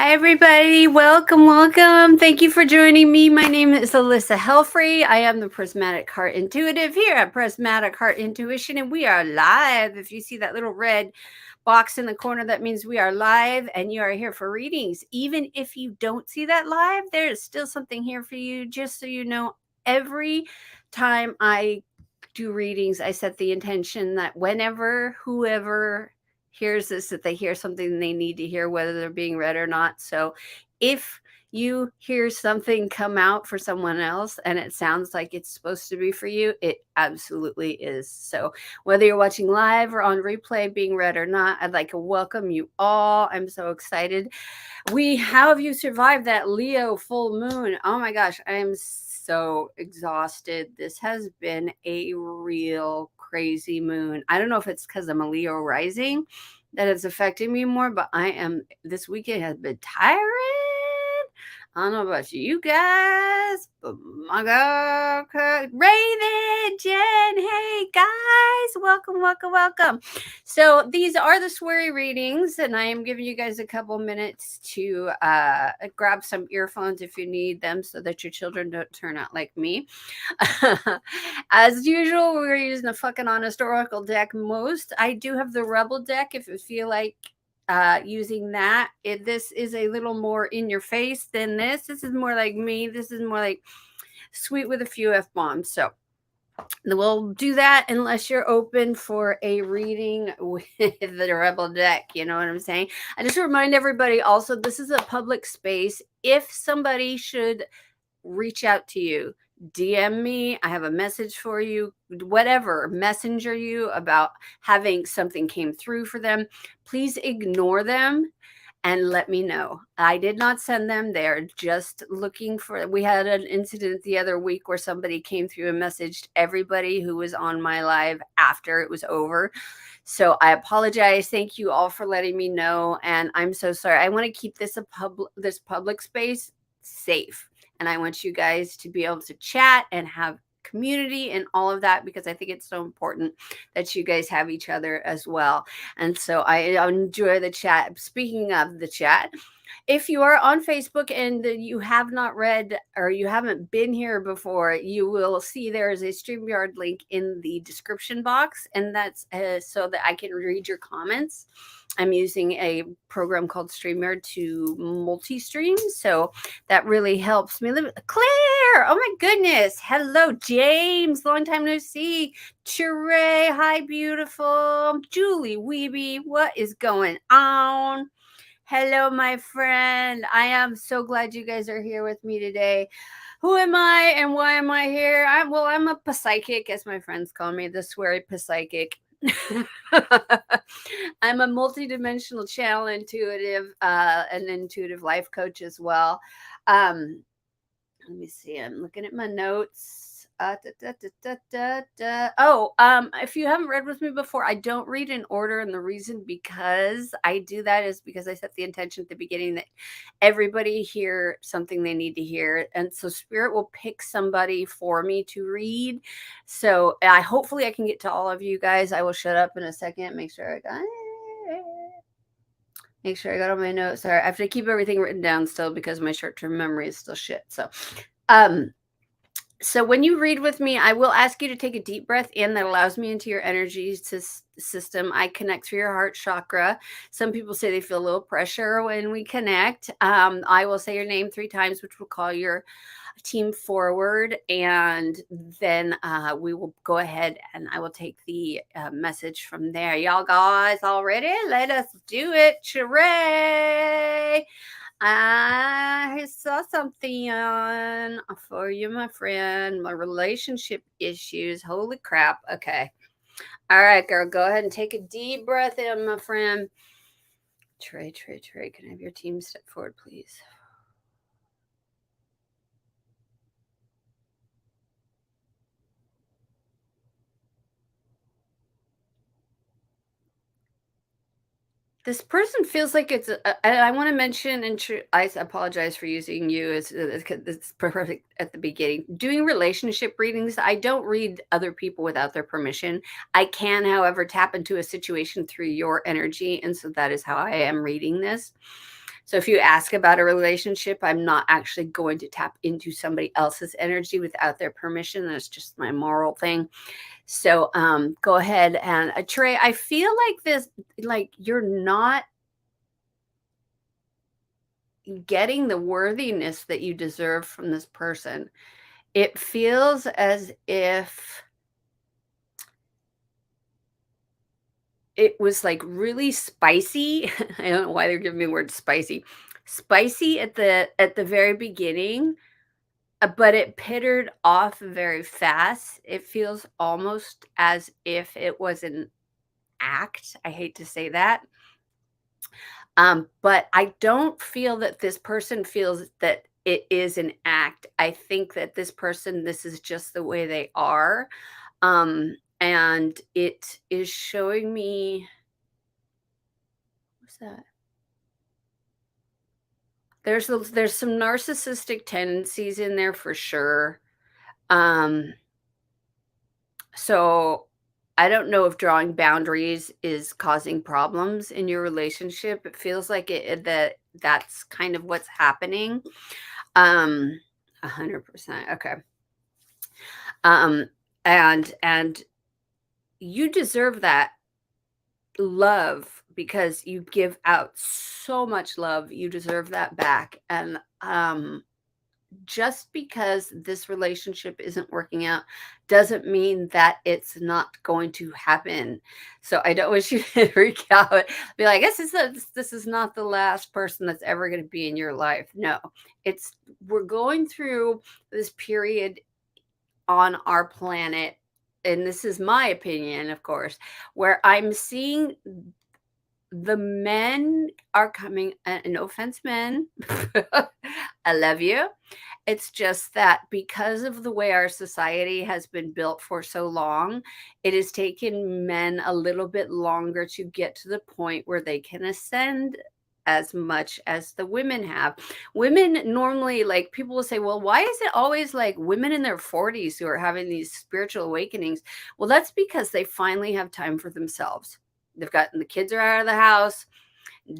Hi, everybody. Welcome, welcome. Thank you for joining me. My name is Elissa Helfrey. I am the Prismatic Heart Intuitive here at Prismatic Heart Intuition, and we are live. If you see that little red box in the corner, that means we are live and you are here for readings. Even if you don't see that live, there is still something here for you. Just so you know, every time I do readings, I set the intention that whenever, whoever hears this, that they hear something they need to hear, whether they're being read or not. So if you hear something come out for someone else and it sounds like it's supposed to be for you, it absolutely is. So whether you're watching live or on replay, being read or not, I'd like to welcome you all. I'm so excited. How have you survived that Leo full moon? Oh my gosh, I am so exhausted. This has been a real crazy moon. I don't know if it's because I'm a Leo rising that it's affecting me more, but this weekend has been tiring. I don't know about you guys, but my God, Raven, Jen, hey guys, welcome, welcome, welcome. So these are the SWEARY readings, and I am giving you guys a couple minutes to grab some earphones if you need them, so that your children don't turn out like me. As usual, we're using a fucking honest oracle deck most. I do have the Rebel deck if you feel like using that. This is a little more in your face than this. This is more like me. This is more like sweet with a few F-bombs. So we'll do that unless you're open for a reading with the Rebel deck. You know what I'm saying? I just remind everybody also, this is a public space. If somebody should reach out to you, DM me, I have a message for you, whatever, messenger you about having something came through for them, please ignore them and let me know. I did not send them. They're just looking for. We had an incident the other week where somebody came through and messaged everybody who was on my live after it was over. So I apologize. Thank you all for letting me know, and I'm so sorry. I want to keep this this public space safe, and I want you guys to be able to chat and have community and all of that, because I think it's so important that you guys have each other as well. And so I enjoy the chat. Speaking of the chat, if you are on Facebook and you have not read or you haven't been here before, you will see there is a StreamYard link in the description box, and that's so that I can read your comments. I'm using a program called StreamYard to multi-stream, so that really helps me. Claire, oh my goodness. Hello, James. Long time no see. Sheree, hi, beautiful. Julie Weeby, what is going on? Hello, my friend. I am so glad you guys are here with me today. Who am I and why am I here? I'm a psychic, as my friends call me, the SWEARY psychic. I'm a multidimensional channel intuitive, an intuitive life coach as well. Let me see. I'm looking at my notes. If you haven't read with me before, I don't read in order, and the reason because I do that is because I set the intention at the beginning that everybody hear something they need to hear, and so Spirit will pick somebody for me to read. So hopefully I can get to all of you guys. I will shut up in a second. Make sure I got all my notes. Sorry, I have to keep everything written down still because my short-term memory is still shit. So when you read with me, I will ask you to take a deep breath in that allows me into your energy system. I connect through your heart chakra. Some people say they feel a little pressure when we connect. I will say your name 3 times, which will call your team forward, and then we will go ahead and I will take the message from there. Y'all guys all ready? Let us do it. Sheree, I saw something for you, my friend. My relationship issues. Holy crap. Okay. All right, girl. Go ahead and take a deep breath in, my friend. Trey. Can I have your team step forward, please? This person feels like I want to mention, and I apologize for using you as it's perfect at the beginning. Doing relationship readings, I don't read other people without their permission. I can, however, tap into a situation through your energy, and so that is how I am reading this. So if you ask about a relationship, I'm not actually going to tap into somebody else's energy without their permission. That's just my moral thing. So go ahead and Trey, I feel like this, like you're not getting the worthiness that you deserve from this person. It feels as if it was like really spicy. I don't know why they're giving me the word spicy. Spicy at the very beginning, but it pittered off very fast. It feels almost as if it was an act. I hate to say that. But I don't feel that this person feels that it is an act. I think that this person, this is just the way they are. And it is showing me, what's that? There's some narcissistic tendencies in there for sure. Um, so I don't know if drawing boundaries is causing problems in your relationship. It feels like that that's kind of what's happening. 100%. Okay. Um, and you deserve that love because you give out so much love. You deserve that back. And just because this relationship isn't working out doesn't mean that it's not going to happen. So I don't wish you to freak out. Be like, this is not the last person that's ever going to be in your life. No, it's we're going through this period on our planet, and this is my opinion, of course, where I'm seeing the men are coming. No offense, men. I love you. It's just that because of the way our society has been built for so long, it has taken men a little bit longer to get to the point where they can ascend as much as the women have. Women normally, like people will say, well, why is it always like women in their 40s who are having these spiritual awakenings? Well, that's because they finally have time for themselves. They've gotten the kids are out of the house,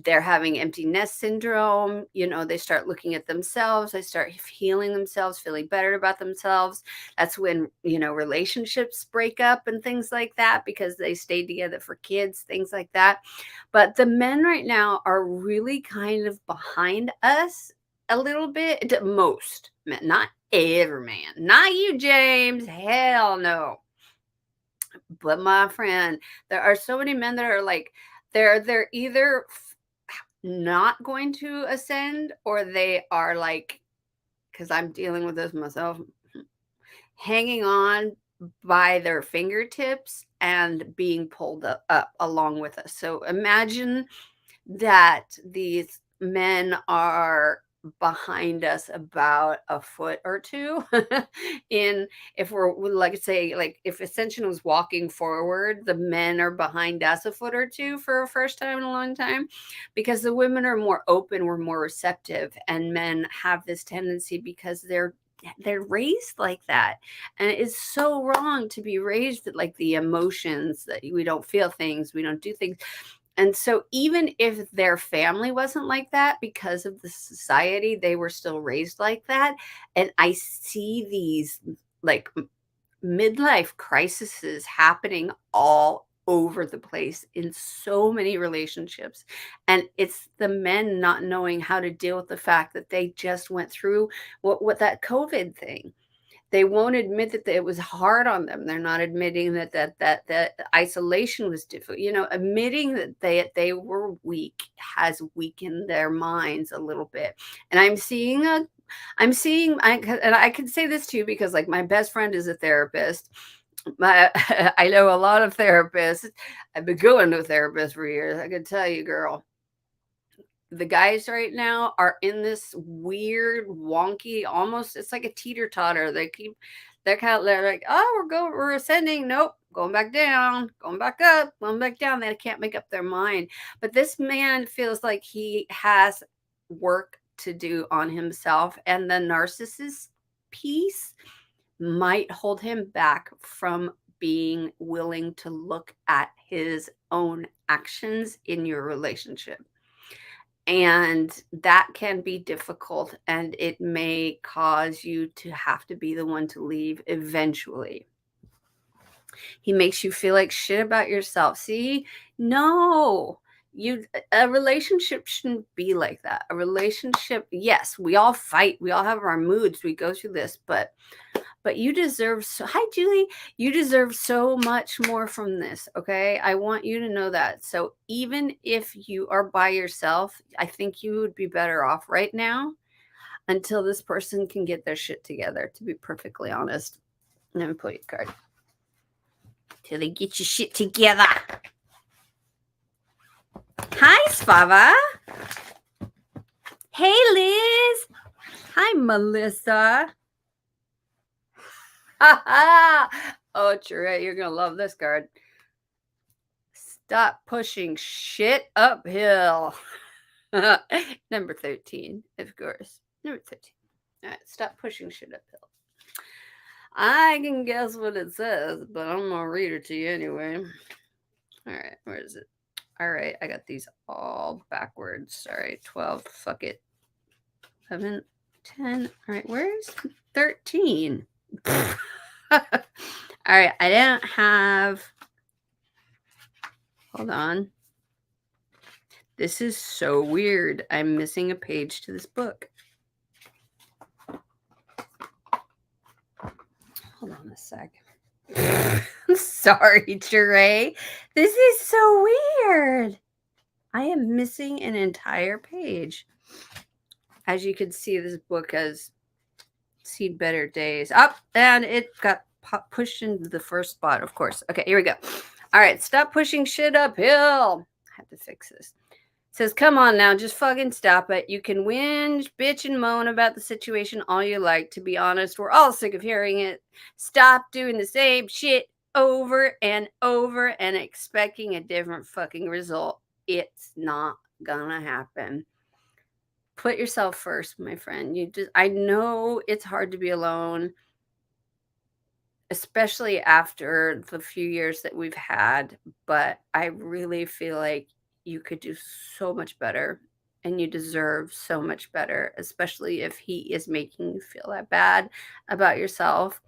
they're having empty nest syndrome. They start looking at themselves, they start healing themselves, feeling better about themselves. That's when relationships break up and things like that because they stayed together for kids, things like that. But the men right now are really kind of behind us a little bit. Most men, not every man, not you, James, hell no. But my friend, there are so many men that are like they're either not going to ascend, or they are like, because I'm dealing with this myself, hanging on by their fingertips and being pulled up along with us. So imagine that these men are behind us about a foot or two. In If we're like, say, like if Ascension was walking forward, the men are behind us a foot or two for a first time in a long time, because the women are more open, we're more receptive, and men have this tendency because they're raised like that. And it is so wrong to be raised with like the emotions that we don't feel things, we don't do things. And so even if their family wasn't like that, because of the society, they were still raised like that. And I see these like midlife crises happening all over the place in so many relationships. And it's the men not knowing how to deal with the fact that they just went through what that COVID thing. They won't admit that it was hard on them. They're not admitting that isolation was difficult. Admitting that they were weak has weakened their minds a little bit. And and I can say this too, because like my best friend is a therapist. I know a lot of therapists. I've been going to a therapist for years. I can tell you, girl, the guys right now are in this weird, wonky, almost it's like a teeter totter. They're like, oh, we're ascending. Nope, going back down, going back up, going back down. They can't make up their mind. But this man feels like he has work to do on himself, and the narcissist piece might hold him back from being willing to look at his own actions in your relationship. And that can be difficult, and it may cause you to have to be the one to leave eventually. He makes you feel like shit about yourself. See? No. A relationship shouldn't be like that. A relationship, yes, we all fight. We all have our moods. We go through this, but you deserve so hi Julie, you deserve so much more from this, okay? I want you to know that. So even if you are by yourself, I think you would be better off right now until this person can get their shit together, to be perfectly honest. Let me pull your card. Till they get your shit together. Hi, Spava. Hey, Liz. Hi, Melissa. Oh, Trey, you're going to love this card. Stop pushing shit uphill. Number 13, of course. Number 13. All right, stop pushing shit uphill. I can guess what it says, but I'm going to read it to you anyway. All right, where is it? All right, I got these all backwards. Sorry, 12, fuck it. 11, 10. All right, where's 13? All right, I don't have. Hold on. This is so weird. I'm missing a page to this book. Hold on a sec. Sorry, Trey. This is so weird. I am missing an entire page. As you can see, this book has seen better days. Up, and it got pushed into the first spot, of course. Okay, here we go. All right, stop pushing shit uphill. I have to fix this. It says, come on now, just fucking stop it. You can whinge, bitch, and moan about the situation all you like. To be honest, we're all sick of hearing it. Stop doing the same shit over and over and expecting a different fucking result. It's not gonna happen. Put yourself first, my friend. I know it's hard to be alone, especially after the few years that we've had, but I really feel like you could do so much better, and you deserve so much better, especially if he is making you feel that bad about yourself.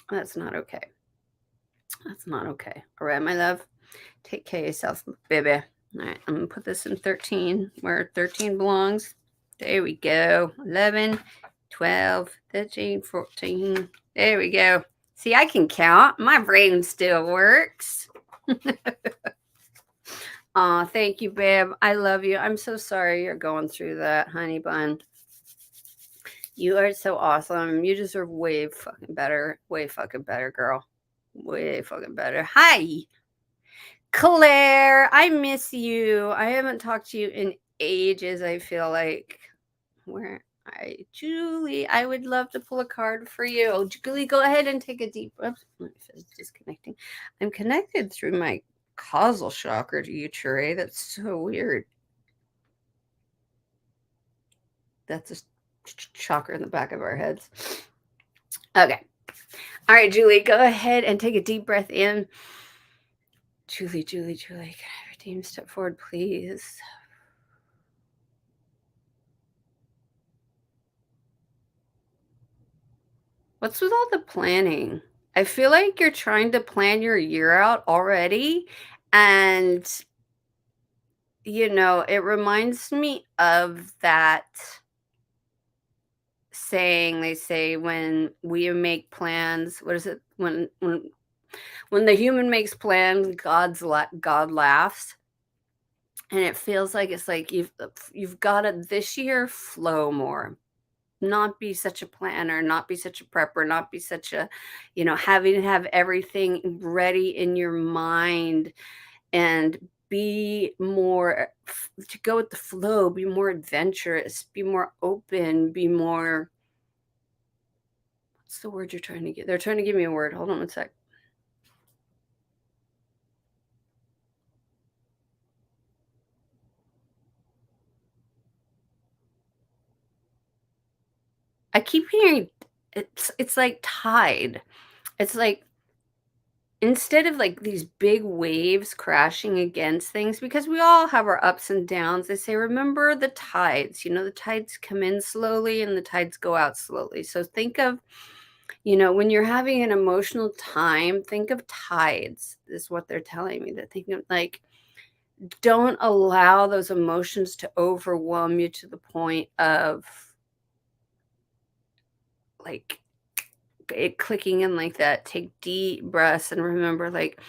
That's not okay. That's not okay. All right, my love. Take care of yourself, baby. All right, I'm going to put this in 13, where 13 belongs. There we go. 11, 12, 13, 14. There we go. See, I can count. My brain still works. Aw, thank you, babe. I love you. I'm so sorry you're going through that, honey bun. You are so awesome. You deserve way fucking better. Way fucking better, girl. Way fucking better. Hi, Claire. I miss you. I haven't talked to you in ages, I feel like. Julie, I would love to pull a card for you. Oh, Julie, go ahead and take a deep breath. It's disconnecting. I'm connected through my causal chakra to you, Trey. That's so weird. That's a chakra in the back of our heads. Okay. All right, Julie, go ahead and take a deep breath in. Julie, can I have your team step forward, please? What's with all the planning? I feel like you're trying to plan your year out already. And, it reminds me of that saying they say when we make plans. What is it? When the human makes plans, God laughs. And it feels like it's like you've got to this year flow more. Not be such a planner, not be such a prepper, not be such a, having to have everything ready in your mind, and be more to go with the flow, be more adventurous, be more open, be more. What's the word you're trying to get? They're trying to give me a word. Hold on one sec. I keep hearing it's like tide. It's like instead of like these big waves crashing against things, because we all have our ups and downs, they say, remember the tides. The tides come in slowly and the tides go out slowly. So think of, when you're having an emotional time, think of tides, is what they're telling me. They're thinking of like, don't allow those emotions to overwhelm you to the point of like it clicking in like that. Take deep breaths and remember, like,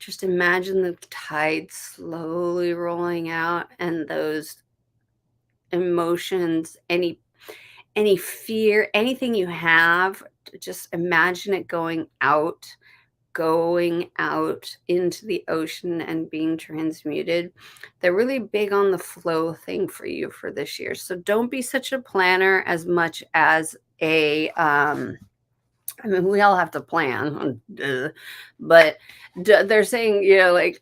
just imagine the tide slowly rolling out and those emotions, any fear, anything you have, just imagine it going out into the ocean and being transmuted. They're really big on the flow thing for you for this year. So don't be such a planner as much as a I mean, we all have to plan, but they're saying,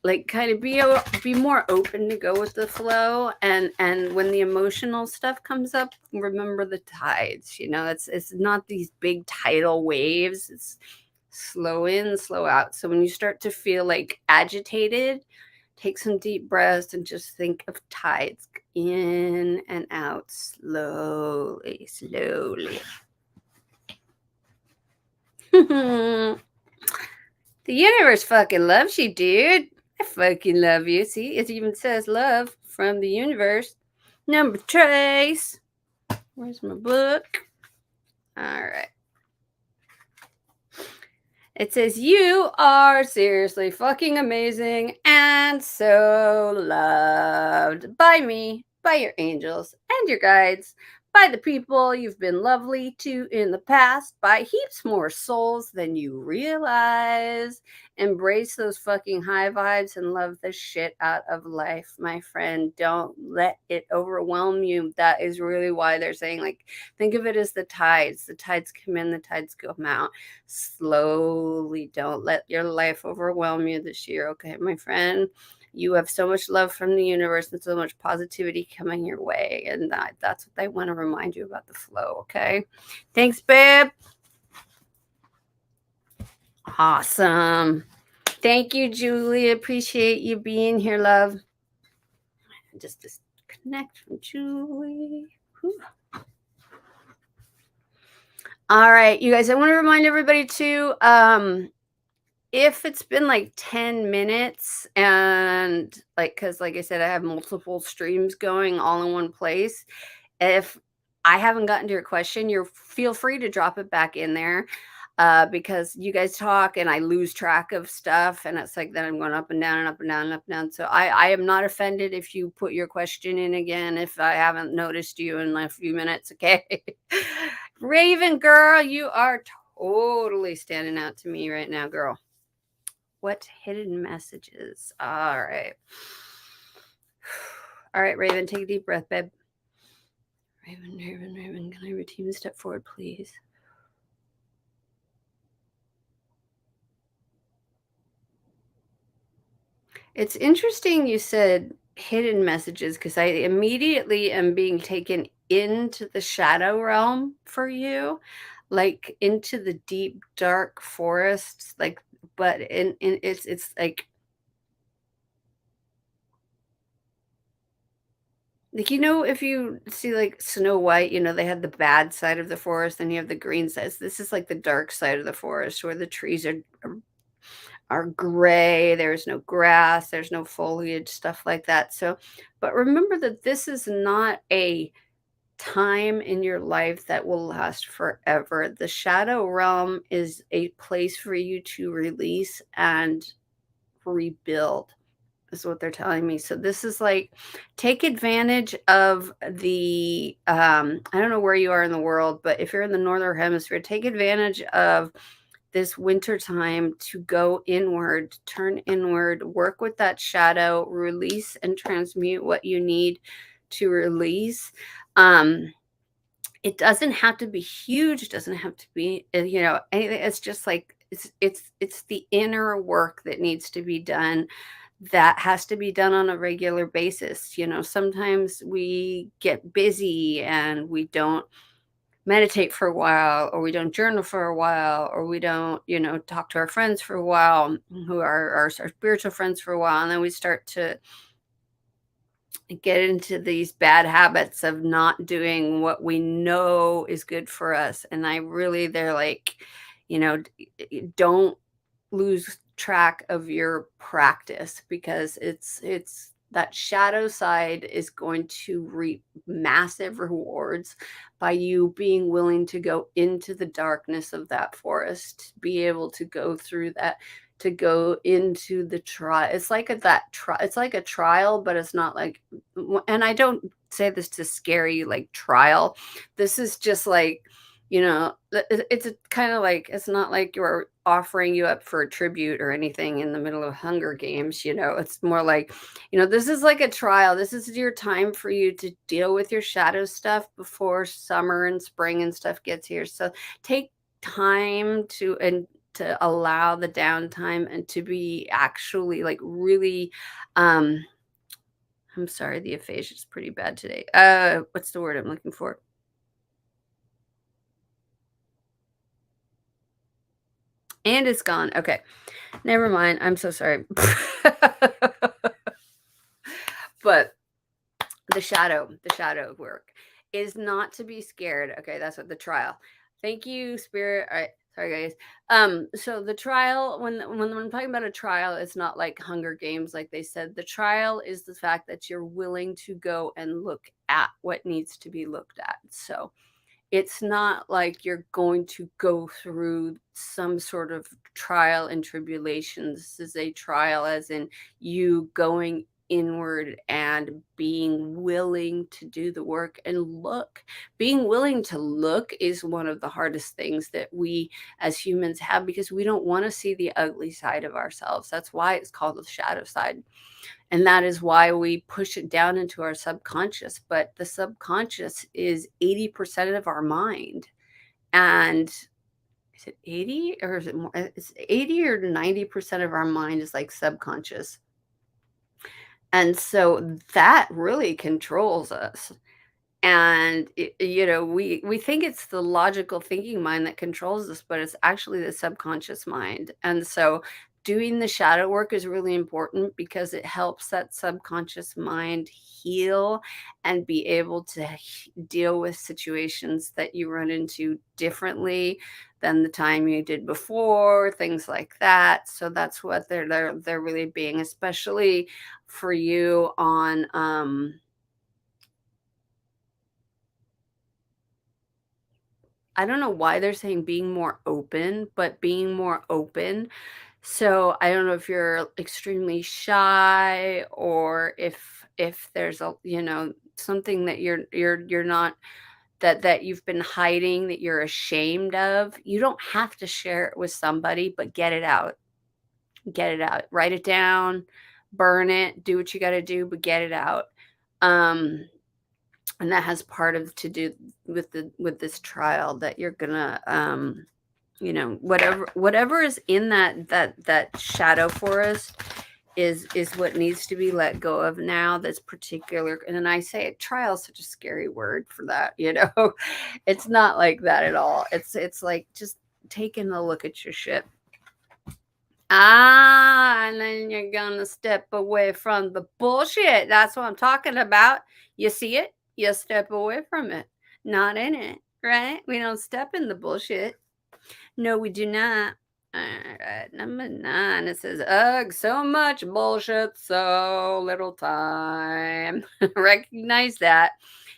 like kind of be more open to go with the flow, and when the emotional stuff comes up, remember the tides. It's not these big tidal waves. It's slow in, slow out. So when you start to feel like agitated, take some deep breaths and just think of tides in and out slowly, slowly. The universe fucking loves you, dude. I fucking love you. See, it even says love from the universe. Number trace. Where's my book? All right. It says, you are seriously fucking amazing and so loved by me, by your angels and your guides, by the people you've been lovely to in the past, by heaps more souls than you realize. Embrace those fucking high vibes and love the shit out of life, my friend. Don't let it overwhelm you. That is really why they're saying, like, think of it as the tides. The tides come in, the tides go out. Slowly, don't let your life overwhelm you this year, okay, my friend? You have so much love from the universe and so much positivity coming your way, and that's what they want to remind you about, the flow. Okay, thanks, babe. Awesome. Thank you, Julie. Appreciate you being here, love. Just disconnect from Julie. Whew. All right, you guys, I want to remind everybody too, if it's been like 10 minutes, and because like I said, I have multiple streams going all in one place. If I haven't gotten to your question, you feel free to drop it back in there, because you guys talk and I lose track of stuff, and it's like then I'm going up and down and up and down and up and down. So I am not offended if you put your question in again if I haven't noticed you in a few minutes. Okay. Raven girl, you are totally standing out to me right now, girl. What hidden messages? All right. All right, Raven, take a deep breath, babe. Raven, can I have your team step forward, please? It's interesting you said hidden messages, because I immediately am being taken into the shadow realm for you, like into the deep, dark forests, but in it's like, if you see like Snow White, they had the bad side of the forest, and you have the green side. This is like the dark side of the forest, where the trees are gray, there's no grass, there's no foliage, stuff like that. So, but remember that this is not a time in your life that will last forever. The shadow realm is a place for you to release and rebuild, is what they're telling me. So this is like, take advantage of the I don't know where you are in the world, but if you're in the northern hemisphere, take advantage of this winter time to go inward, turn inward, work with that shadow, release and transmute what you need to release. It doesn't have to be huge, it doesn't have to be, anything. It's just like it's the inner work that needs to be done, that has to be done on a regular basis. Sometimes we get busy and we don't meditate for a while, or we don't journal for a while, or we don't, talk to our friends for a while, who are our spiritual friends for a while, and then we start to get into these bad habits of not doing what we know is good for us. And they're like, don't lose track of your practice, because it's that shadow side is going to reap massive rewards by you being willing to go into the darkness of that forest, be able to go through that, to go into the trial. It's like it's like a trial, but it's not like, and I don't say this to scare you, like trial. This is just like, it's kind of like, it's not like you're offering you up for a tribute or anything in the middle of Hunger Games. It's more like, this is like a trial. This is your time for you to deal with your shadow stuff before summer and spring and stuff gets here. So take time to allow the downtime and to be actually like really, I'm sorry, the aphasia is pretty bad today. What's the word I'm looking for? And it's gone. Okay. Never mind. I'm so sorry. But the shadow work is not to be scared. Okay, that's what the trial. Thank you, spirit. All right. Sorry, guys. So the trial, when I'm talking about a trial, it's not like Hunger Games, like they said. The trial is the fact that you're willing to go and look at what needs to be looked at. So it's not like you're going to go through some sort of trial and tribulation. This is a trial, as in you going inward and being willing to do the work and look. Being willing to look is one of the hardest things that we as humans have, because we don't want to see the ugly side of ourselves. That's why it's called the shadow side. And that is why we push it down into our subconscious. But the subconscious is 80% of our mind. And is it 80 or is it more? It's 80 or 90% of our mind is like subconscious. And so that really controls us. And we think it's the logical thinking mind that controls us, but it's actually the subconscious mind. And so doing the shadow work is really important, because it helps that subconscious mind heal and be able to deal with situations that you run into differently than the time you did before, things like that. So that's what they're really being, especially for you on I don't know why they're saying being more open, but being more open. So I don't know if you're extremely shy, or if there's something that you're not, that you've been hiding, that you're ashamed of. You don't have to share it with somebody, but get it out. Get it out. Write it down, burn it, do what you got to do, but get it out. Um and that has part of to do with this trial that you're gonna whatever is in that shadow forest is what needs to be let go of now. That's particular. And then I say trial is such a scary word for that. It's not like that at all. It's like just taking a look at your shit. And then you're gonna step away from the bullshit. That's what I'm talking about. You see it, you step away from it, not in it, right? We don't step in the bullshit. No, we do not. All right, number 9. It says, ugh, so much bullshit, so little time. Recognize that.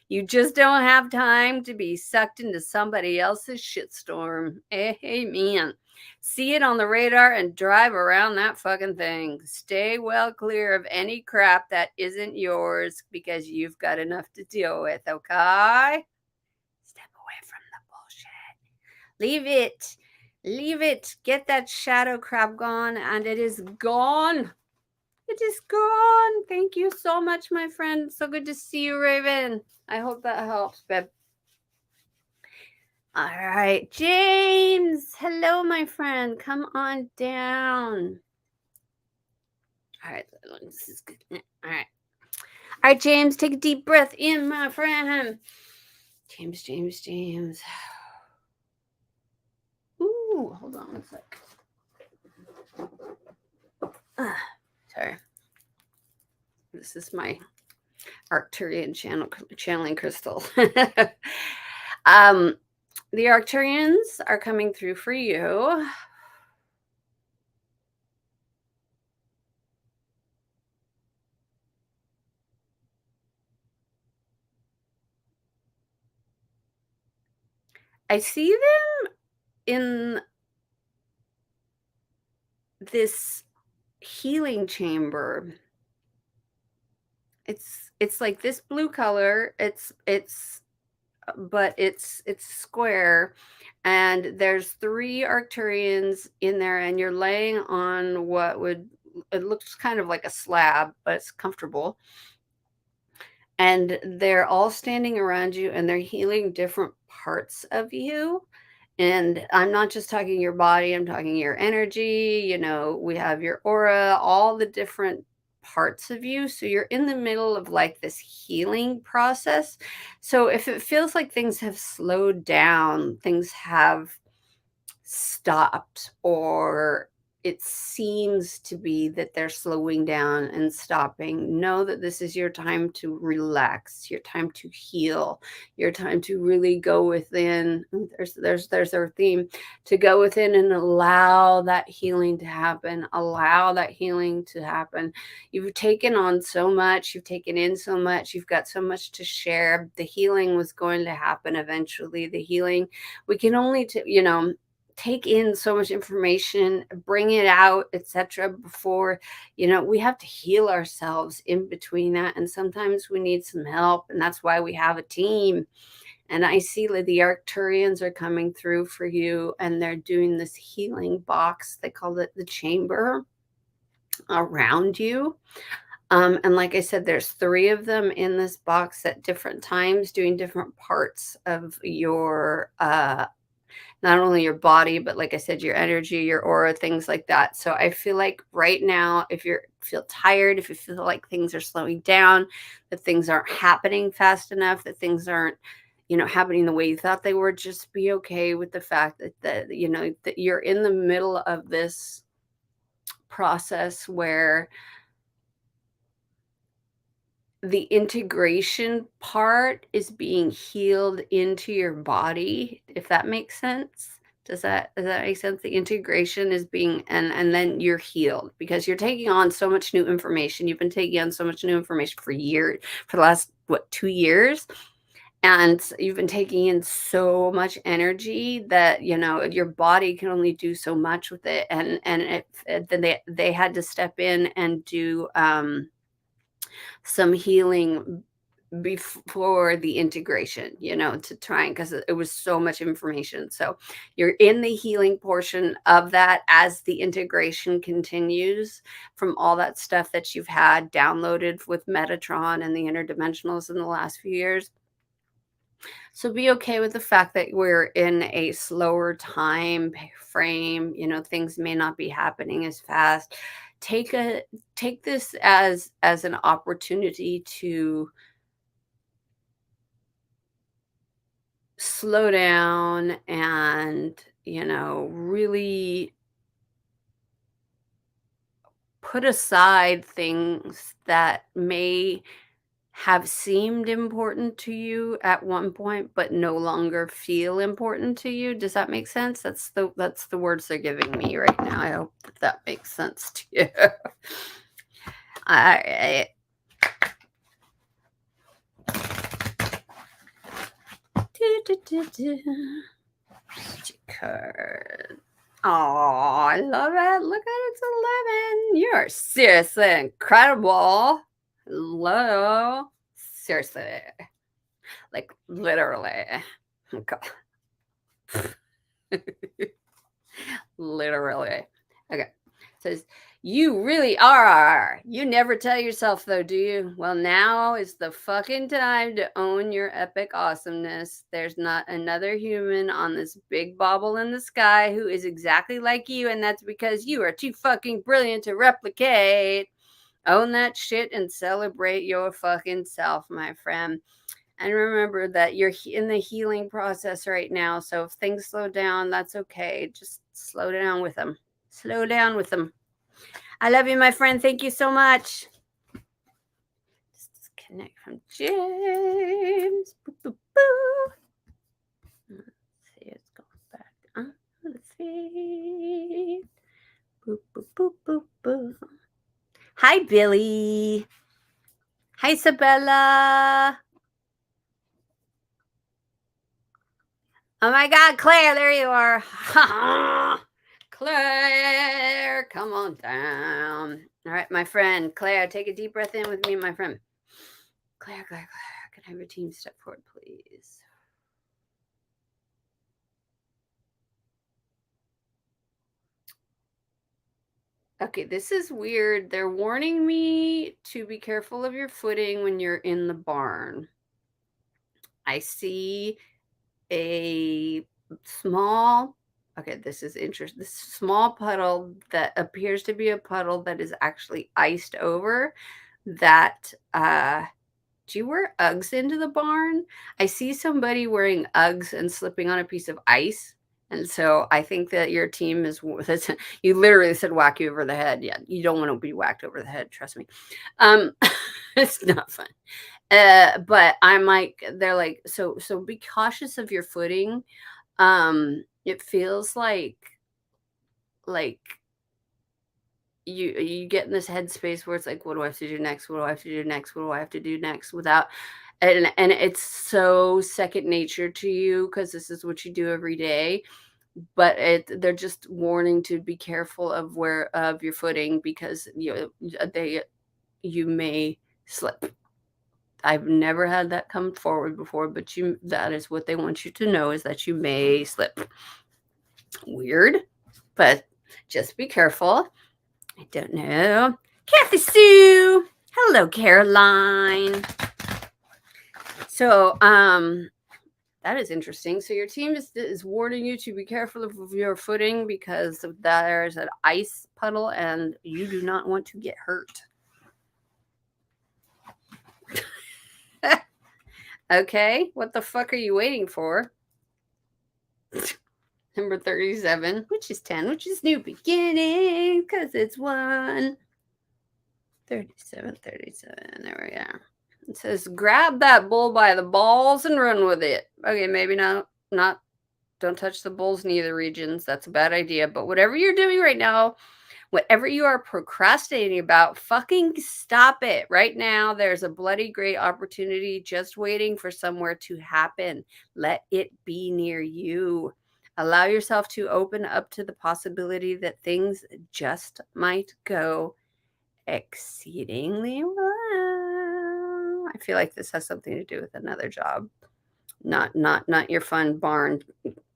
You just don't have time to be sucked into somebody else's shitstorm. Amen. See it on the radar and drive around that fucking thing. Stay well clear of any crap that isn't yours, because you've got enough to deal with, okay? Step away from the bullshit. Leave it. Leave it. Get that shadow crap gone, and it is gone. It is gone. Thank you so much, my friend. So good to see you, Raven. I hope that helps, babe. All right, James. Hello, my friend. Come on down. All right, this is good. All right. All right, James, take a deep breath in, my friend. James. Ooh, hold on one sec. Sorry. This is my Arcturian channeling crystal. um, the Arcturians are coming through for you. I see them in this healing chamber. It's like this blue color. It's square, and there's three Arcturians in there, and you're laying on what would it looks kind of like a slab, but it's comfortable. And they're all standing around you, and they're healing different parts of you. And I'm not just talking your body, I'm talking your energy. We have your aura, all the different parts of you. So you're in the middle of like this healing process. So if it feels like things have slowed down, things have stopped, or it seems to be that they're slowing down and stopping, know that this is your time to relax, your time to heal, your time to really go within. There's our theme, to go within and allow that healing to happen. Allow that healing to happen. You've taken on so much, you've taken in so much, you've got so much to share. The healing was going to happen eventually. The healing, we can only take in so much information, bring it out, etc. before, we have to heal ourselves in between that. And sometimes we need some help. And that's why we have a team. And I see that the Arcturians are coming through for you, and they're doing this healing box. They call it the chamber around you. And like I said, there's three of them in this box at different times doing different parts of your not only your body, but like I said, your energy, your aura, things like that. So I feel like right now, if you feel tired, if you feel like things are slowing down, that things aren't happening fast enough, that things aren't, happening the way you thought they were, just be okay with the fact that you're in the middle of this process where the integration part is being healed into your body, if that makes sense. Does that make sense? The integration is being, and then you're healed because you're taking on so much new information. You've been taking on so much new information for years, for the last 2 years. And you've been taking in so much energy that your body can only do so much with it. Then they had to step in and do some healing before the integration, to try, because it was so much information. So you're in the healing portion of that as the integration continues from all that stuff that you've had downloaded with Metatron and the interdimensionals in the last few years. So be okay with the fact that we're in a slower time frame. Things may not be happening as fast. Take this as an opportunity to slow down and, really put aside things that may have seemed important to you at one point but no longer feel important to you. Does that make sense? That's the words they're giving me right now. I hope that makes sense to you. I card. Oh, I love it. Look at it, it's 11. You're seriously incredible. Hello. Seriously. Like literally. Oh, God. Literally. Okay. It says, you really are. You never tell yourself, though, do you? Well, now is the fucking time to own your epic awesomeness. There's not another human on this big bauble in the sky who is exactly like you, and that's because you are too fucking brilliant to replicate. Own that shit and celebrate your fucking self, my friend. And remember that you're in the healing process right now. So if things slow down, that's okay. Just slow down with them. Slow down with them. I love you, my friend. Thank you so much. Just disconnect from James. Boo, boo, boo. Let's see, it's going back on the feed. Boop, boop, boop, boop, boop. Hi, Billy. Hi, Isabella. Oh my God, Claire, there you are. Claire, come on down. All right, my friend, Claire, take a deep breath in with me, my friend. Claire, can I have your team step forward, please? Okay, this is weird. They're warning me to be careful of your footing when you're in the barn. I see a small, okay, this is interesting. This small puddle that appears to be a puddle that is actually iced over. That do you wear Uggs into the barn? I see somebody wearing Uggs and slipping on a piece of ice. And so I think that your team is, you literally said whack you over the head. Yeah, you don't want to be whacked over the head. Trust me. It's not fun. But I'm like, they're like, so be cautious of your footing. It feels like you get in this headspace where it's like, what do I have to do next? What do I have to do next? What do I have to do next? Without, and it's so second nature to you because this is what you do every day. But they're just warning to be careful of your footing because you may slip. I've never had that come forward before, but that is what they want you to know, is that you may slip. Weird, but just be careful. I don't know. Kathy Sue. Hello, Caroline. So, that is interesting. So your team is warning you to be careful of your footing because there's an ice puddle and you do not want to get hurt. Okay, what the fuck are you waiting for? Number 37, which is 10, which is new beginning, because it's 1. 37, there we are. It says, grab that bull by the balls and run with it. Okay, maybe not, don't touch the bulls in either regions. That's a bad idea. But whatever you're doing right now, whatever you are procrastinating about, fucking stop it. Right now, there's a bloody great opportunity just waiting for somewhere to happen. Let it be near you. Allow yourself to open up to the possibility that things just might go exceedingly well. I feel like this has something to do with another job. Not your fun barn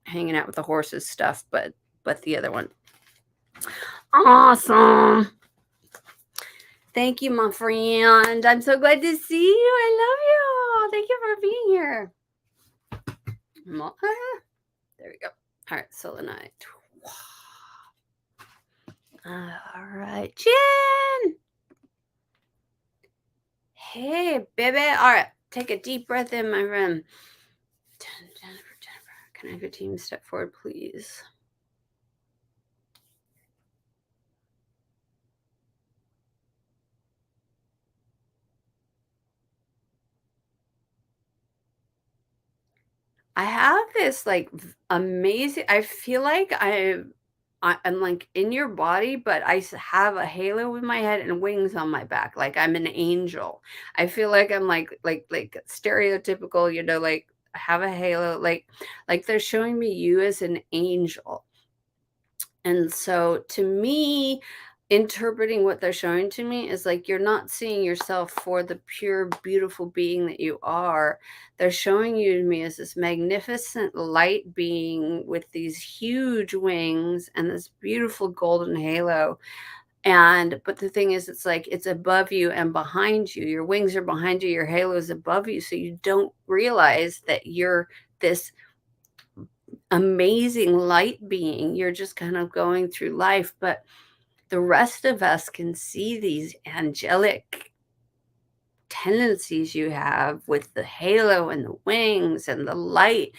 hanging out with the horses stuff, but the other one. Awesome. Thank you, my friend. I'm so glad to see you. I love you. Thank you for being here. There we go. All right, selenite. All right, Jen. Hey, baby. All right, take a deep breath in, my friend. Jennifer, can I have your team step forward, please? I have this like amazing, I feel like I'm like in your body, but I have a halo in my head and wings on my back. Like I'm an angel. I feel like I'm like stereotypical, like I have a halo, like they're showing me you as an angel. And so to me, interpreting what they're showing to me is like you're not seeing yourself for the pure, beautiful being that you are. They're showing you to me as this magnificent light being with these huge wings and this beautiful golden halo. But the thing is, it's like it's above you and behind you. Your wings are behind you, your halo is above you. So you don't realize that you're this amazing light being. You're just kind of going through life, but the rest of us can see these angelic tendencies you have with the halo and the wings and the light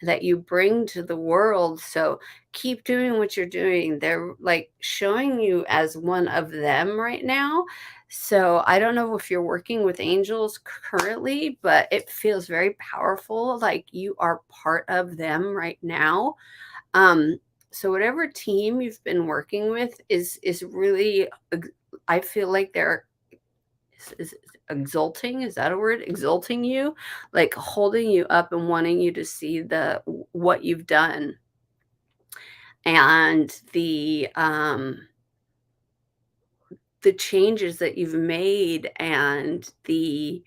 that you bring to the world. So keep doing what you're doing. They're like showing you as one of them right now. So I don't know if you're working with angels currently, but it feels very powerful, like you are part of them right now. Um, so whatever team you've been working with is really, I feel like they're is exalting, is that a word? Exalting you, like holding you up and wanting you to see the what you've done and the changes that you've made and the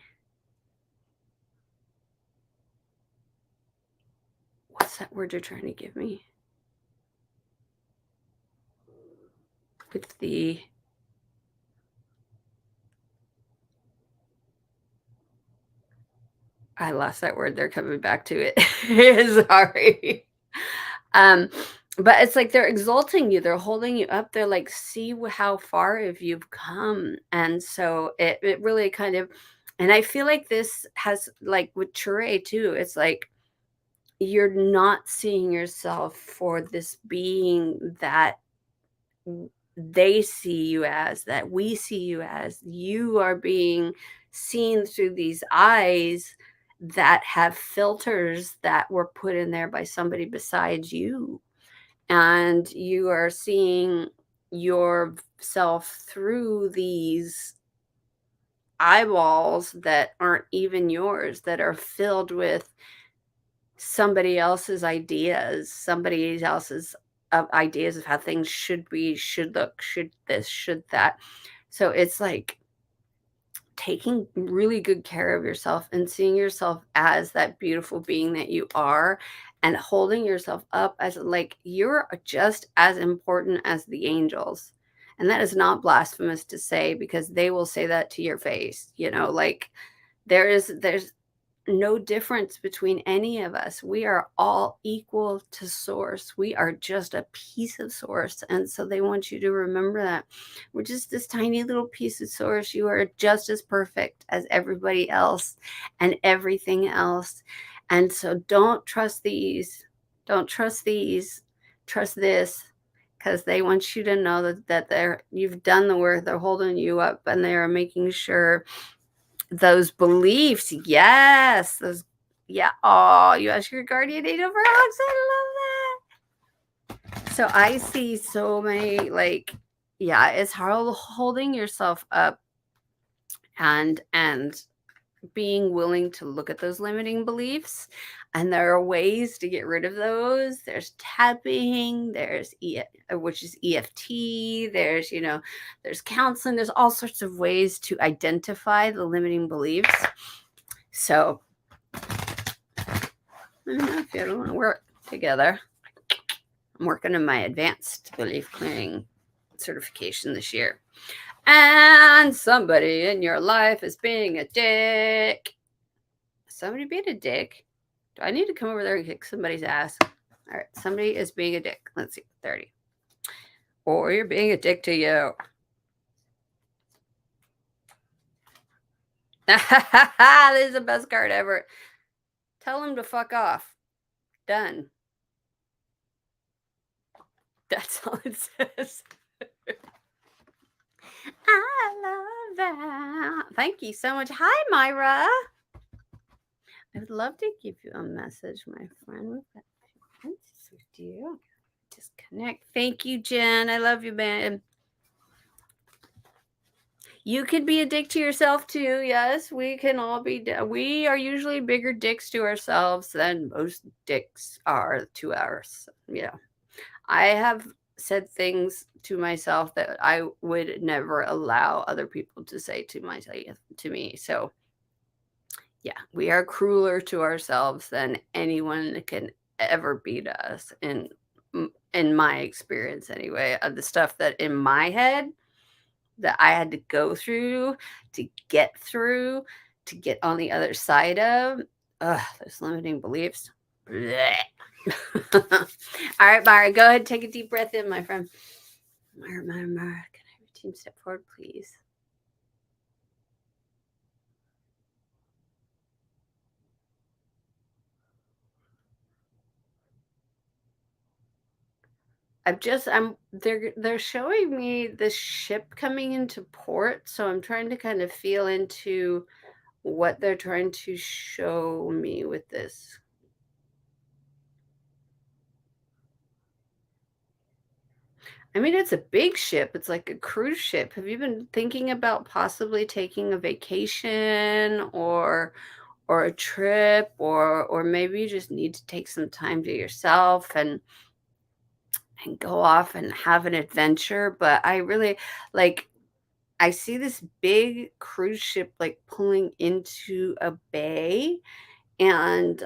what's that word you're trying to give me? With the I lost that word. They're coming back to it. Sorry. Um, but it's like they're exalting you. They're holding you up. They're like, see how far have you've come. And so it really kind of, and I feel like this has like with Chure too. It's like you're not seeing yourself for this being that they see you as, that we see you as. You are being seen through these eyes that have filters that were put in there by somebody besides you. And you are seeing yourself through these eyeballs that aren't even yours, that are filled with somebody else's ideas, somebody else's ideas of how things should be, should look, should this, should that. So it's like taking really good care of yourself and seeing yourself as that beautiful being that you are and holding yourself up as like you're just as important as the angels. And that is not blasphemous to say because they will say that to your face, like there's no difference between any of us. We are all equal to source. We are just a piece of source. And so they want you to remember that we're just this tiny little piece of source. You are just as perfect as everybody else and everything else. And so don't trust these. Don't trust these. Trust this. Because they want you to know that you've done the work. They're holding you up and they are making sure those beliefs, yes, those, yeah. Oh, you ask your guardian angel for hugs. I love that. So I see so many, like, yeah, it's hard holding yourself up and being willing to look at those limiting beliefs. And there are ways to get rid of those. There's tapping, there's which is EFT, there's counseling, there's all sorts of ways to identify the limiting beliefs. So if you don't want to work together, I'm working on my advanced belief clearing certification this year. And somebody in your life is being a dick. Somebody being a dick? Do I need to come over there and kick somebody's ass? All right, somebody is being a dick. Let's see, 30. Or you're being a dick to you. This is the best card ever. Tell him to fuck off. Done. That's all it says. I love that. Thank you so much. Hi, Myra. I would love to give you a message, my friend. We've got friends with you. Disconnect. Thank you, Jen. I love you, man. You can be a dick to yourself too. Yes, we can all be. We are usually bigger dicks to ourselves than most dicks are to ours. I have said things to myself that I would never allow other people to say to me. So yeah, we are crueler to ourselves than anyone can ever be to us in my experience anyway, of the stuff that in my head that I had to go through to get on the other side of those limiting beliefs. All right, Myra, go ahead and take a deep breath in, my friend. Myra, can I have your team step forward, please? they're showing me this ship coming into port, so I'm trying to kind of feel into what they're trying to show me with this. I mean, it's a big ship. It's like a cruise ship. Have you been thinking about possibly taking a vacation or a trip or maybe you just need to take some time to yourself and go off and have an adventure, but I really like I see this big cruise ship like pulling into a bay and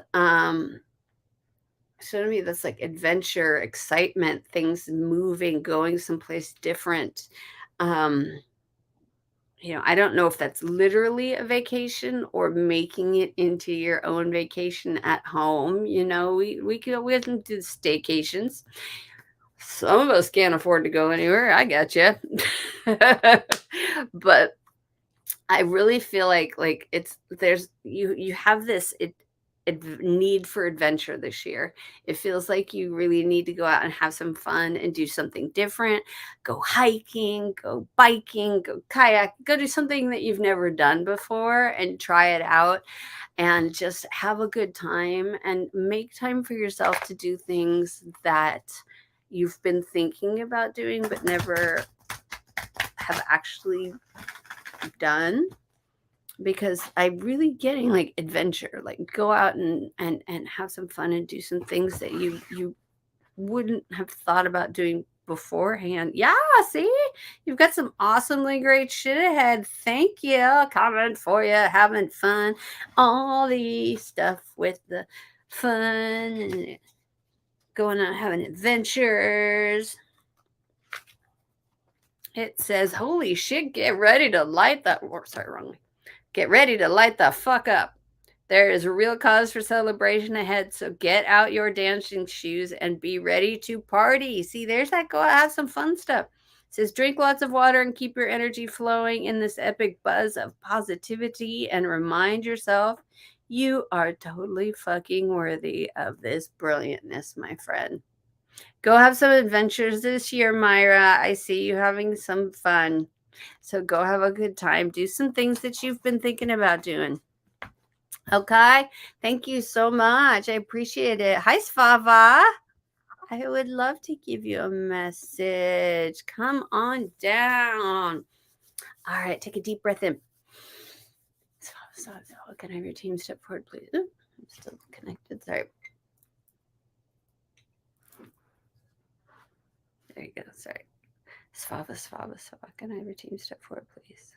so to me that's like adventure, excitement, things moving, going someplace different. Um I don't know if that's literally a vacation or making it into your own vacation at home. We can do staycations. Some of us can't afford to go anywhere. I got you. But I really feel like it's there's you have this need for adventure this year. It feels like you really need to go out and have some fun and do something different. Go hiking, go biking, go kayak, go do something that you've never done before and try it out and just have a good time and make time for yourself to do things that you've been thinking about doing but never have actually done because I'm really getting like adventure, like go out and have some fun and do some things that you wouldn't have thought about doing beforehand. Yeah, see, you've got some awesomely great shit ahead. Thank you. Comment for you, having fun, all the stuff with the fun and going out having adventures. It says, "Holy shit, get ready to light the." Or sorry, wrong way. Get ready to light the fuck up. There is a real cause for celebration ahead, so get out your dancing shoes and be ready to party. See, there's that go out, have some fun stuff. It says drink lots of water and keep your energy flowing in this epic buzz of positivity and remind yourself you are totally fucking worthy of this brilliantness, my friend. Go have some adventures this year, Myra. I see you having some fun. So go have a good time. Do some things that you've been thinking about doing. Okay. Thank you so much. I appreciate it. Hi, Svava. I would love to give you a message. Come on down. All right. Take a deep breath in. Svava, can I have your team step forward, please? Ooh, I'm still connected. Sorry. There you go. Sorry. Svava. Can I have your team step forward, please?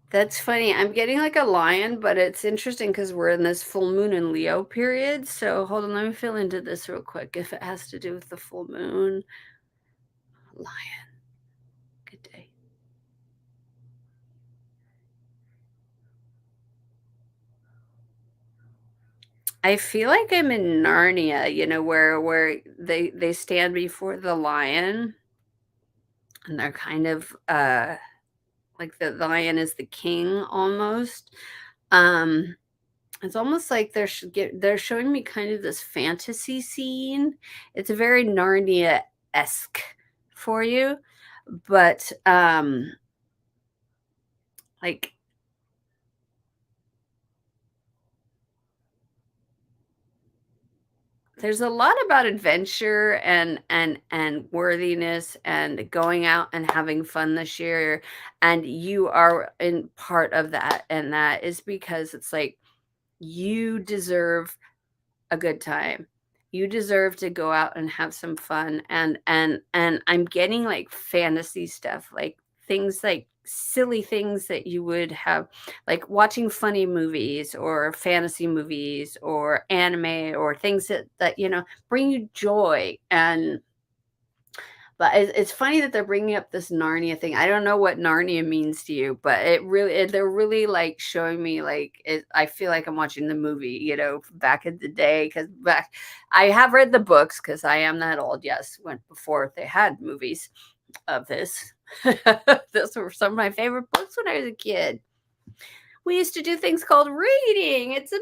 That's funny. I'm getting like a lion, but it's interesting because we're in this full moon in Leo period. So hold on, let me feel into this real quick. If it has to do with the full moon, lion. Good day. I feel like I'm in Narnia, where they stand before the lion and they're kind of like the lion is the king almost. Um It's almost like they're showing me kind of this fantasy scene. It's a very Narnia-esque for you, but, like there's a lot about adventure and worthiness and going out and having fun this year, and you are in part of that, and that is because it's like you deserve a good time. You deserve to go out and have some fun and I'm getting like fantasy stuff, like things like silly things that you would have like watching funny movies or fantasy movies or anime or things that bring you joy and but it's funny that they're bringing up this Narnia thing. I don't know what Narnia means to you, but they're really like showing me like I feel like I'm watching the movie, back in the day. Because I have read the books because I am that old. Yes, went before they had movies of this. Those were some of my favorite books when I was a kid. We used to do things called reading. It's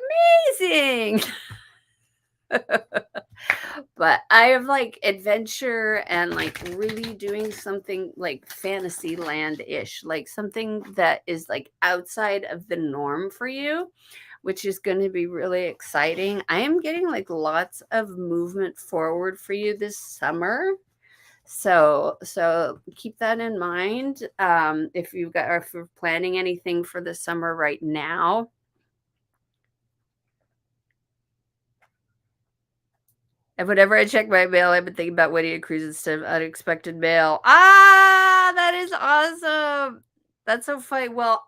amazing. But I have like adventure and like really doing something like fantasy land-ish, like something that is like outside of the norm for you, which is going to be really exciting. I am getting like lots of movement forward for you this summer. So keep that in mind. If you've got, or if you're planning anything for the summer right now. And whenever I check my mail, I've been thinking about wedding cruises instead of unexpected mail. Ah, that is awesome. That's so funny. Well,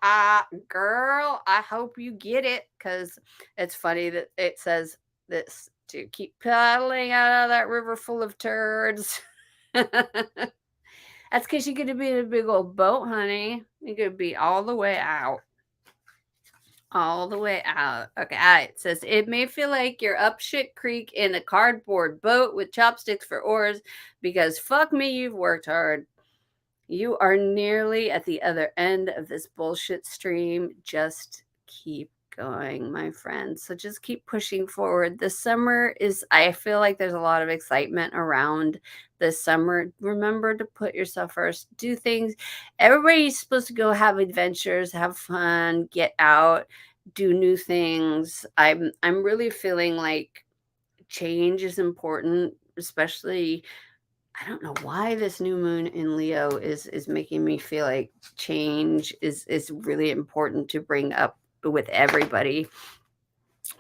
girl, I hope you get it, because it's funny that it says this to keep paddling out of that river full of turds. That's because you're going to be in a big old boat, honey. You're going to be all the way out. All the way out. Okay, it says it may feel like you're up shit creek in a cardboard boat with chopsticks for oars because fuck me, you've worked hard. You are nearly at the other end of this bullshit stream. Just keep going, my friend. So just keep pushing forward. The summer is, I feel like there's a lot of excitement around this summer. Remember to put yourself first. Do things. Everybody's supposed to go have adventures, have fun, get out, do new things. I'm really feeling like change is important, especially, I don't know why this new moon in Leo is making me feel like change is really important to bring up with everybody.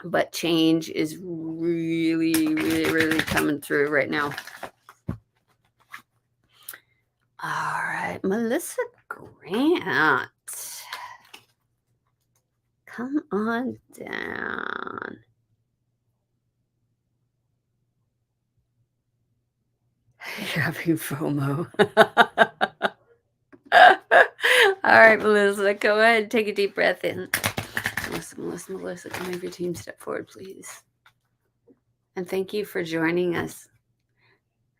But change is really, really, really coming through right now. All right, Melissa Grant, come on down. You're having FOMO. All right, Melissa, go ahead and take a deep breath in. Melissa, can we have your team step forward, please? And thank you for joining us.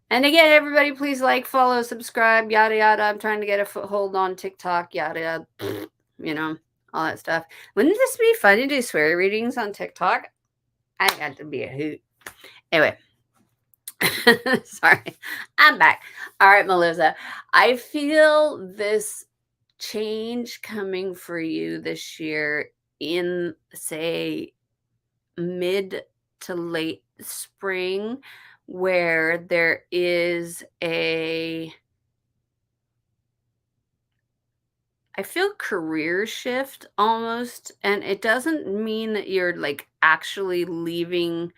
And again, everybody, please like, follow, subscribe, yada, yada. I'm trying to get a foothold on TikTok, yada, yada, you know, all that stuff. Wouldn't this be fun to do sweary readings on TikTok? I got to be a hoot. Anyway. Sorry, I'm back. All right, Melissa. I feel this change coming for you this year in, say, mid to late spring, where there is I feel career shift almost, and it doesn't mean that you're like actually leaving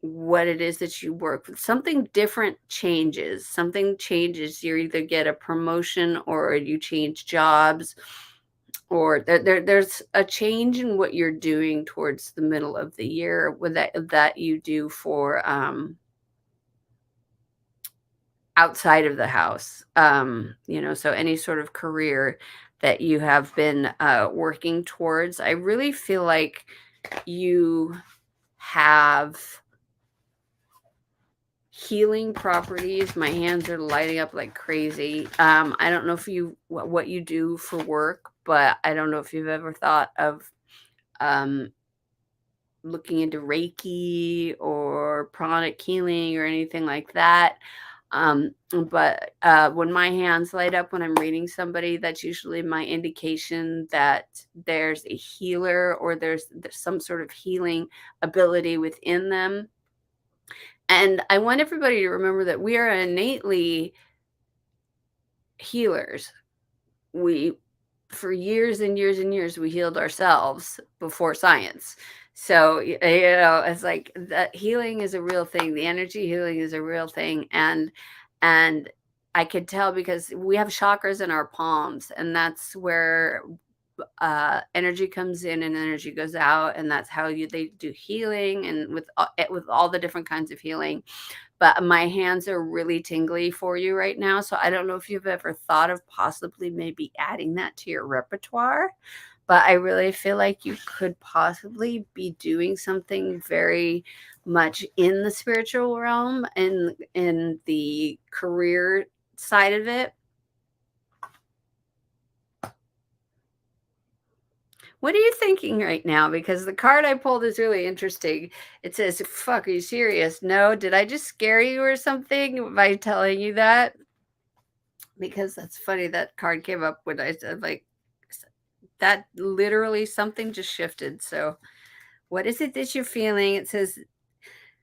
what it is that you work with. Something different changes. Something changes. You either get a promotion or you change jobs, or there's a change in what you're doing towards the middle of the year with that you do for outside of the house. So any sort of career that you have been working towards. I really feel like you have healing properties. My hands are lighting up like crazy. I don't know if what you do for work, but I don't know if you've ever thought of looking into Reiki or pranic healing or anything like that. But when my hands light up when I'm reading somebody, that's usually my indication that there's a healer, or there's some sort of healing ability within them. And I want everybody to remember that we are innately healers. For years and years and years, we healed ourselves before science. So, it's like that healing is a real thing. The energy healing is a real thing. And I could tell because we have chakras in our palms, and that's where energy comes in and energy goes out, and that's how they do healing, and with all the different kinds of healing. But my hands are really tingly for you right now, so I don't know if you've ever thought of possibly maybe adding that to your repertoire, but I really feel like you could possibly be doing something very much in the spiritual realm and in the career side of it. What are you thinking right now? Because the card I pulled is really interesting. It says, "Fuck, are you serious? No, did I just scare you or something by telling you that?" Because that's funny. That card came up when I said, like, that literally something just shifted. So, what is it that you're feeling? It says,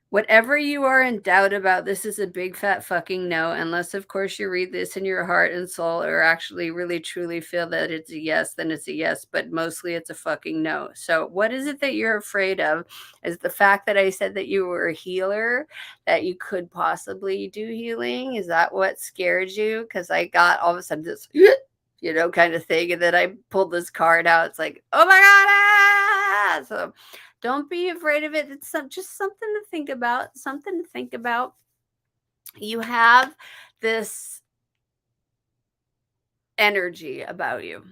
whatever you are in doubt about, this is a big fat fucking no, unless, of course, you read this in your heart and soul or actually really truly feel that it's a yes, then it's a yes, but mostly it's a fucking no. So, what is it that you're afraid of? Is the fact that I said that you were a healer, that you could possibly do healing? Is that what scares you? Because I got all of a sudden this, kind of thing. And then I pulled this card out. It's like, oh my God. Ah! So, don't be afraid of it. It's just something to think about. Something to think about. You have this energy about you.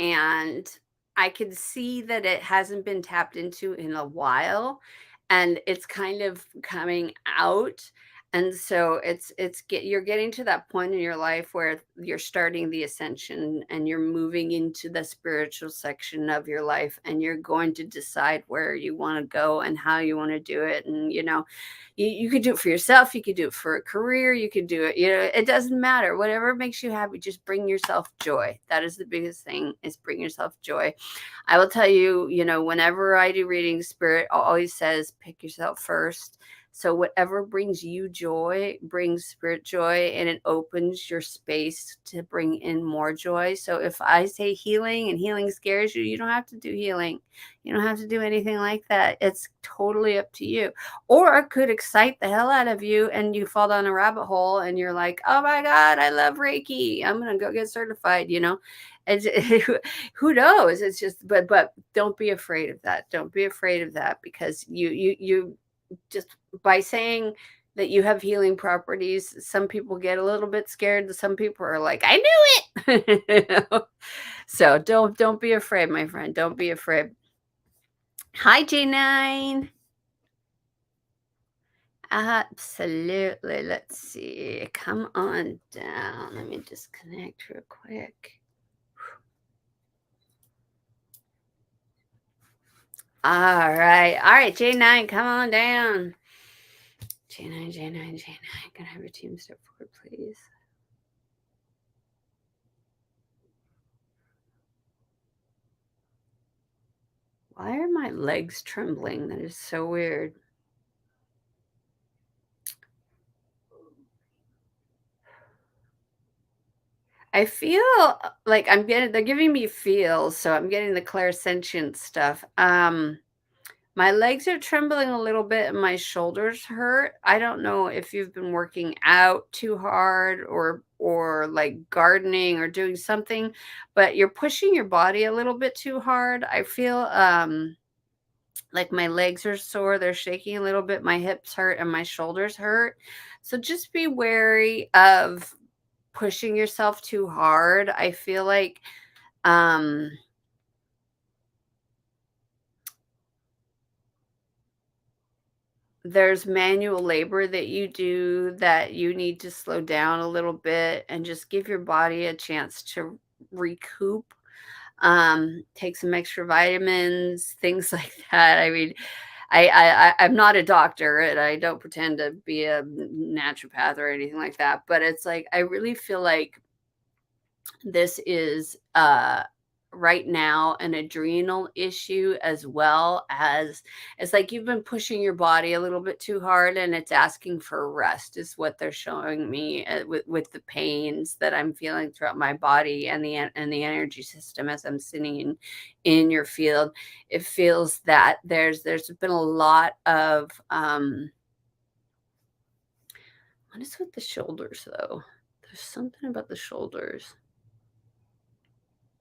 And I can see that it hasn't been tapped into in a while, and it's kind of coming out. And so you're getting to that point in your life where you're starting the ascension and you're moving into the spiritual section of your life, and you're going to decide where you want to go and how you want to do it. And you could do it for yourself, you could do it for a career, you could do it, it doesn't matter. Whatever makes you happy, just bring yourself joy. That is the biggest thing, is bring yourself joy. I will tell you, whenever I do reading, spirit always says pick yourself first. So whatever brings you joy brings spirit joy, and it opens your space to bring in more joy. So if I say healing and healing scares you, you don't have to do healing. You don't have to do anything like that. It's totally up to you. Or it could excite the hell out of you and you fall down a rabbit hole and you're like, oh my God, I love Reiki. I'm going to go get certified. And who knows? It's just, but don't be afraid of that. Don't be afraid of that, because you just, by saying that you have healing properties, some people get a little bit scared. Some people are like, I knew it. So don't be afraid, my friend. Don't be afraid. Hi, J9. Absolutely. Let's see. Come on down. Let me just connect real quick. All right. All right, J9, come on down. J9, J9, J9. Can I have your team step forward, please? Why are my legs trembling? That is so weird. I feel like they're giving me feels, so I'm getting the clairsentient stuff. My legs are trembling a little bit and my shoulders hurt. I don't know if you've been working out too hard or like gardening or doing something, but you're pushing your body a little bit too hard. I feel like my legs are sore, they're shaking a little bit, my hips hurt and my shoulders hurt. So just be wary of pushing yourself too hard. I feel like um there's manual labor that you do that you need to slow down a little bit and just give your body a chance to recoup. Take some extra vitamins, things like that. I mean, I'm not a doctor and I don't pretend to be a naturopath or anything like that, but it's like I really feel like this is right now an adrenal issue, as well as it's like you've been pushing your body a little bit too hard and it's asking for rest, is what they're showing me, with the pains that I'm feeling throughout my body and the energy system as I'm sitting in your field. It feels that there's been a lot of what is with the shoulders, though? There's something about the shoulders.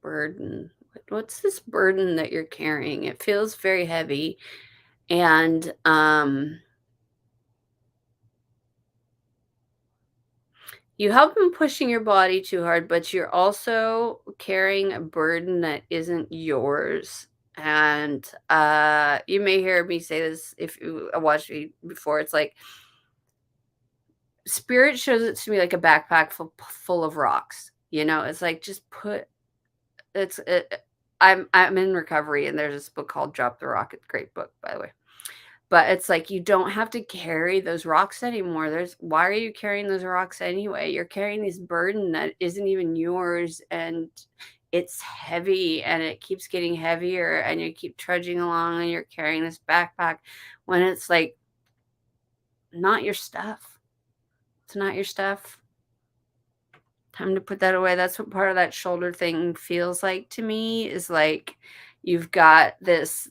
Burden. What's this burden that you're carrying? It feels very heavy. And you have been pushing your body too hard, but you're also carrying a burden that isn't yours. And you may hear me say this if you watched me before. It's like spirit shows it to me like a backpack full of rocks. It's like just put it's I'm in recovery, and there's this book called Drop the Rock. It's a great book, by the way. But it's like you don't have to carry those rocks anymore. Why are you carrying those rocks anyway? You're carrying this burden that isn't even yours, and it's heavy, and it keeps getting heavier, and you keep trudging along, and you're carrying this backpack when it's like not your stuff. It's not your stuff. Time to put that away. That's what part of that shoulder thing feels like to me, is like you've got this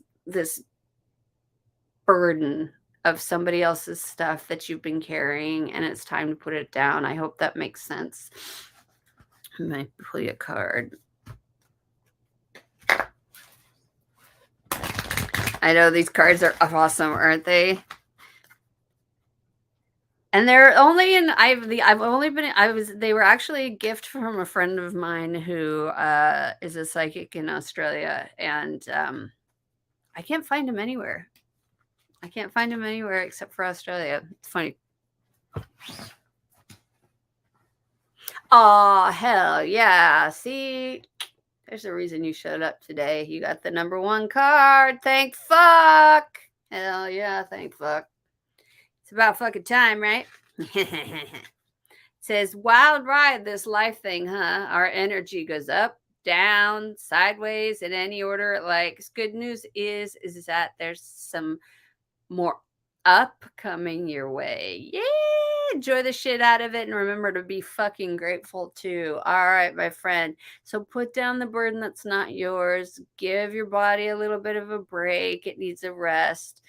burden of somebody else's stuff that you've been carrying, and it's time to put it down. I hope that makes sense. I might pull you a card. I know these cards are awesome, aren't they? And they're only in they were actually a gift from a friend of mine who is a psychic in Australia, and I can't find them anywhere. I can't find them anywhere except for Australia. It's funny. Oh, hell yeah. See, there's a reason you showed up today. You got the number 1 card. Thank fuck. Hell yeah, thank fuck. It's about fucking time, right? It says, wild ride this life thing, huh? Our energy goes up, down, sideways, in any order it likes. Good news is that there's some more up coming your way. Yeah, enjoy the shit out of it, and remember to be fucking grateful too. All right, my friend. So put down the burden that's not yours. Give your body a little bit of a break. It needs a rest.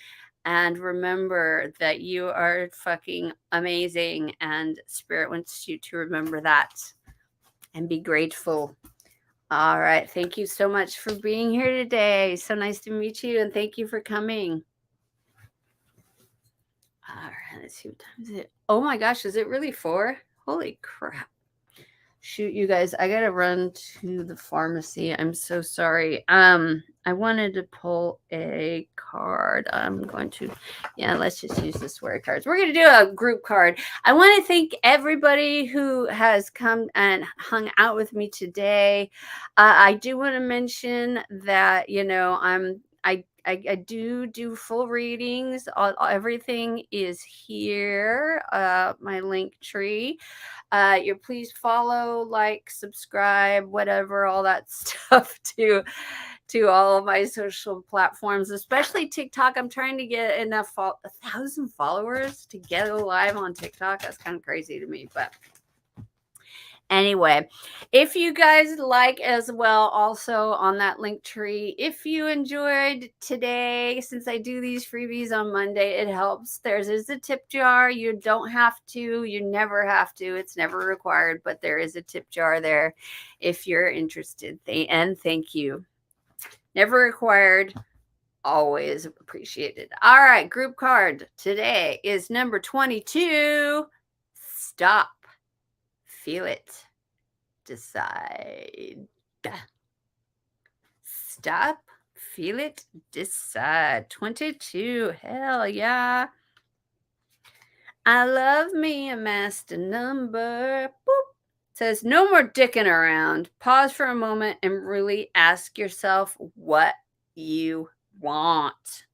And remember that you are fucking amazing, and Spirit wants you to remember that and be grateful. All right. Thank you so much for being here today. So nice to meet you, and thank you for coming. All right, let's see what time is it. Oh my gosh, is it really 4? Holy crap. Shoot, you guys, I gotta run to the pharmacy. I'm so sorry. I wanted to pull a card. I'm going to, let's just use the SWEARY cards. We're gonna do a group card. I want to thank everybody who has come and hung out with me today. I do want to mention that, I do full readings. Everything is here. My link tree. You please follow, like, subscribe, whatever, all that stuff to all of my social platforms, especially TikTok. I'm trying to get enough 1,000 followers to get live on TikTok. That's kind of crazy to me, but anyway, if you guys like as well, also on that link tree, if you enjoyed today, since I do these freebies on Monday, it helps. There's a tip jar. You don't have to. You never have to. It's never required, but there is a tip jar there if you're interested. And thank you. Never required. Always appreciated. All right, group card today is number 22. Stop. Feel it. Decide. Stop. Feel it. Decide. 22. Hell yeah. I love me a master number. Boop. Says no more dicking around. Pause for a moment and really ask yourself what you want.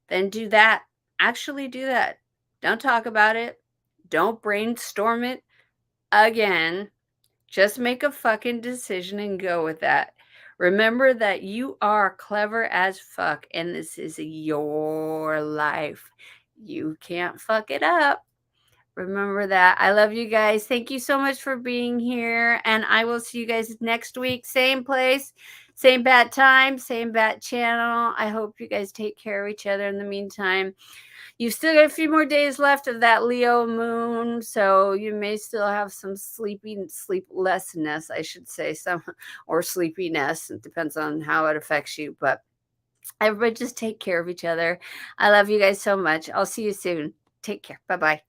Then do that. Actually do that. Don't talk about it. Don't brainstorm it again. Just make a fucking decision and go with that. Remember that you are clever as fuck, and this is your life. You can't fuck it up. Remember that. I love you guys. Thank you so much for being here, and I will see you guys next week. Same place, same bad time, same bad channel. I hope you guys take care of each other in the meantime. You've still got a few more days left of that Leo moon, so you may still have some sleeplessness, I should say, or sleepiness. It depends on how it affects you, but everybody just take care of each other. I love you guys so much. I'll see you soon. Take care. Bye-bye.